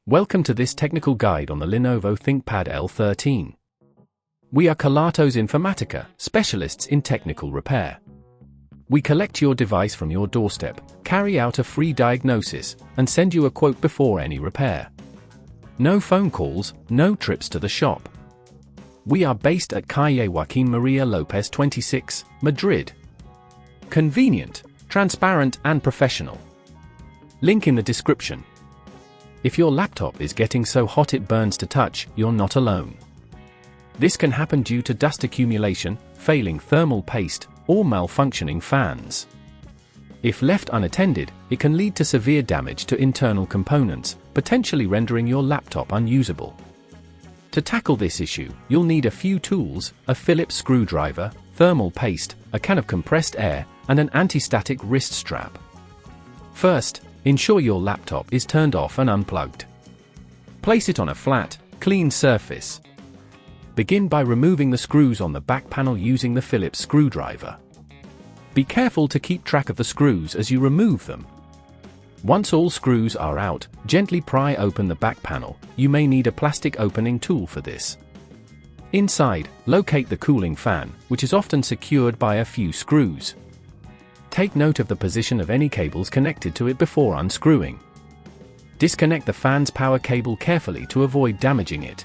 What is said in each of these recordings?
Welcome to this technical guide on the Lenovo ThinkPad L13. We are Kelatos Informatica, specialists in technical repair. We collect your device from your doorstep, carry out a free diagnosis, and send you a quote before any repair. No phone calls, no trips to the shop. We are based at Calle Joaquín María López 26, Madrid. Convenient, transparent and professional. Link in the description. If your laptop is getting so hot it burns to touch, you're not alone. This can happen due to dust accumulation, failing thermal paste, or malfunctioning fans. If left unattended, it can lead to severe damage to internal components, potentially rendering your laptop unusable. To tackle this issue, you'll need a few tools: a Phillips screwdriver, thermal paste, a can of compressed air, and an anti-static wrist strap. First, ensure your laptop is turned off and unplugged. Place it on a flat, clean surface. Begin by removing the screws on the back panel using the Phillips screwdriver. Be careful to keep track of the screws as you remove them. Once all screws are out, gently pry open the back panel. You may need a plastic opening tool for this. Inside, locate the cooling fan, which is often secured by a few screws. Take note of the position of any cables connected to it before unscrewing. Disconnect the fan's power cable carefully to avoid damaging it.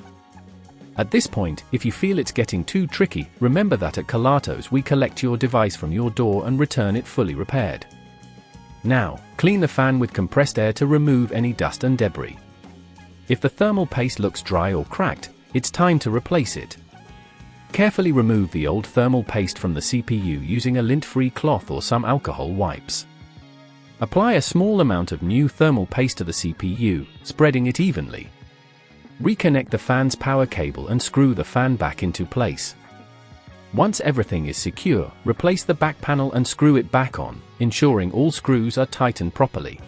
At this point, if you feel it's getting too tricky, remember that at Kelatos we collect your device from your door and return it fully repaired. Now, clean the fan with compressed air to remove any dust and debris. If the thermal paste looks dry or cracked, it's time to replace it. Carefully remove the old thermal paste from the CPU using a lint-free cloth or some alcohol wipes. Apply a small amount of new thermal paste to the CPU, spreading it evenly. Reconnect the fan's power cable and screw the fan back into place. Once everything is secure, replace the back panel and screw it back on, ensuring all screws are tightened properly.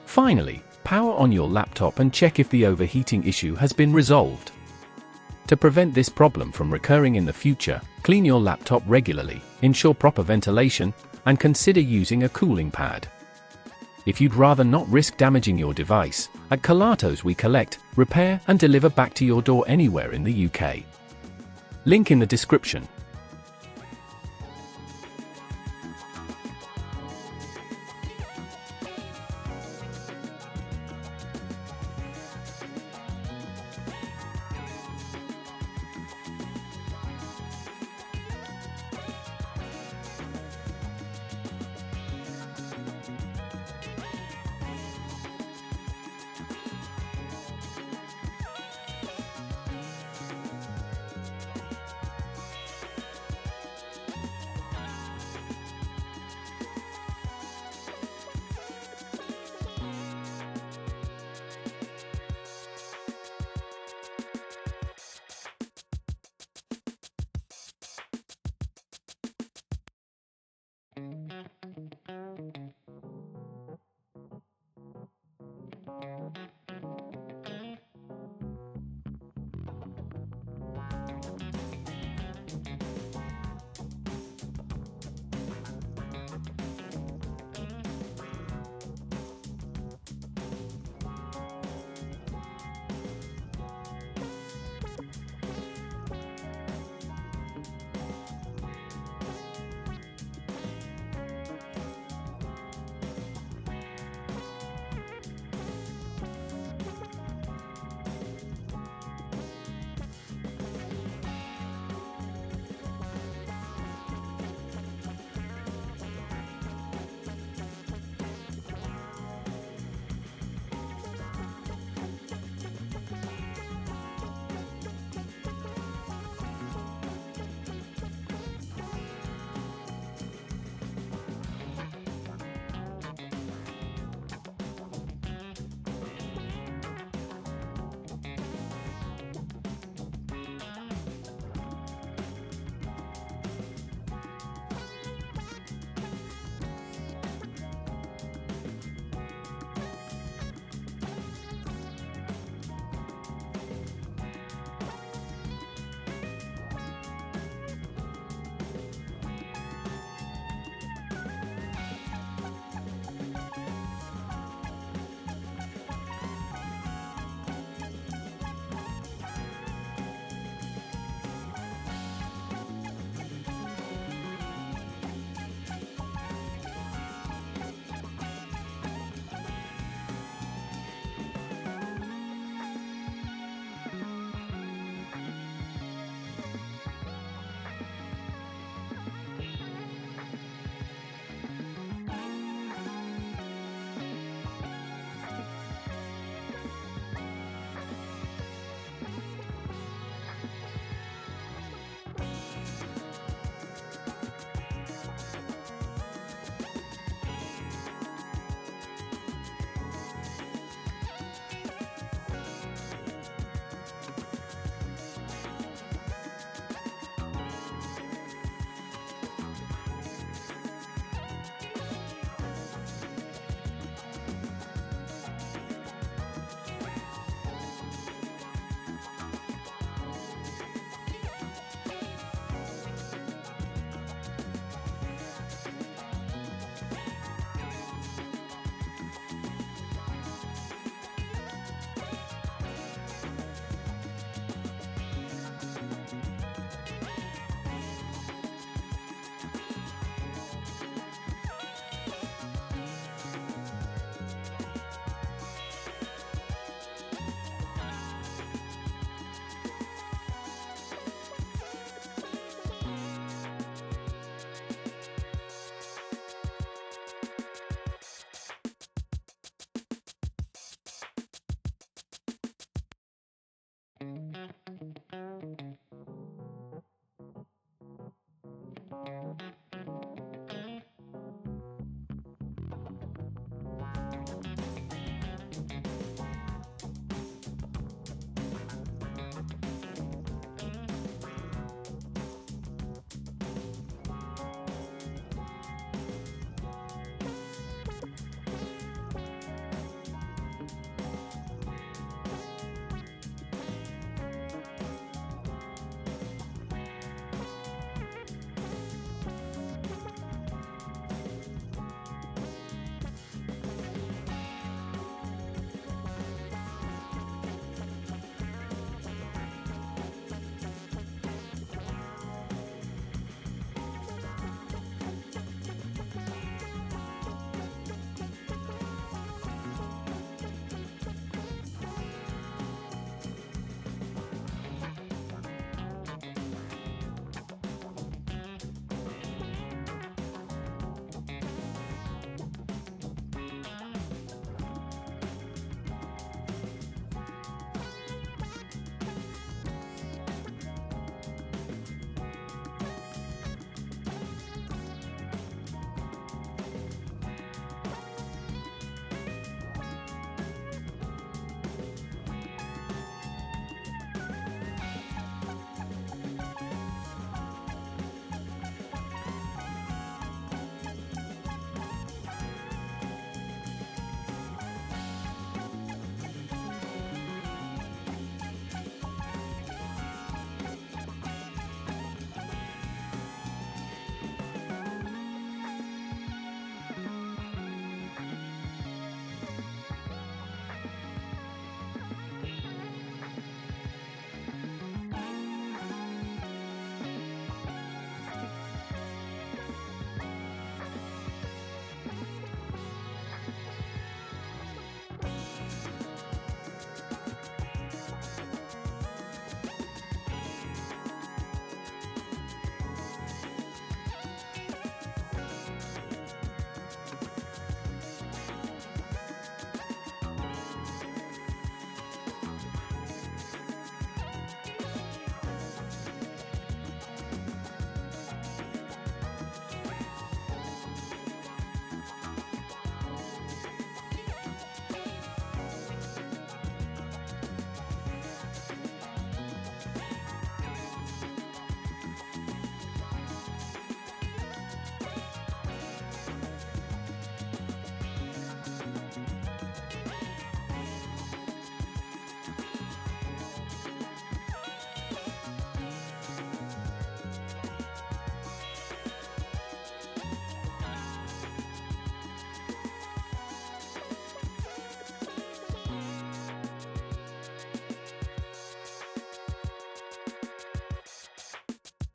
Finally, power on your laptop and check if the overheating issue has been resolved. To prevent this problem from recurring in the future, clean your laptop regularly, ensure proper ventilation, and consider using a cooling pad. If you'd rather not risk damaging your device, at Kelatos we collect, repair, and deliver back to your door anywhere in the UK. Link in the description.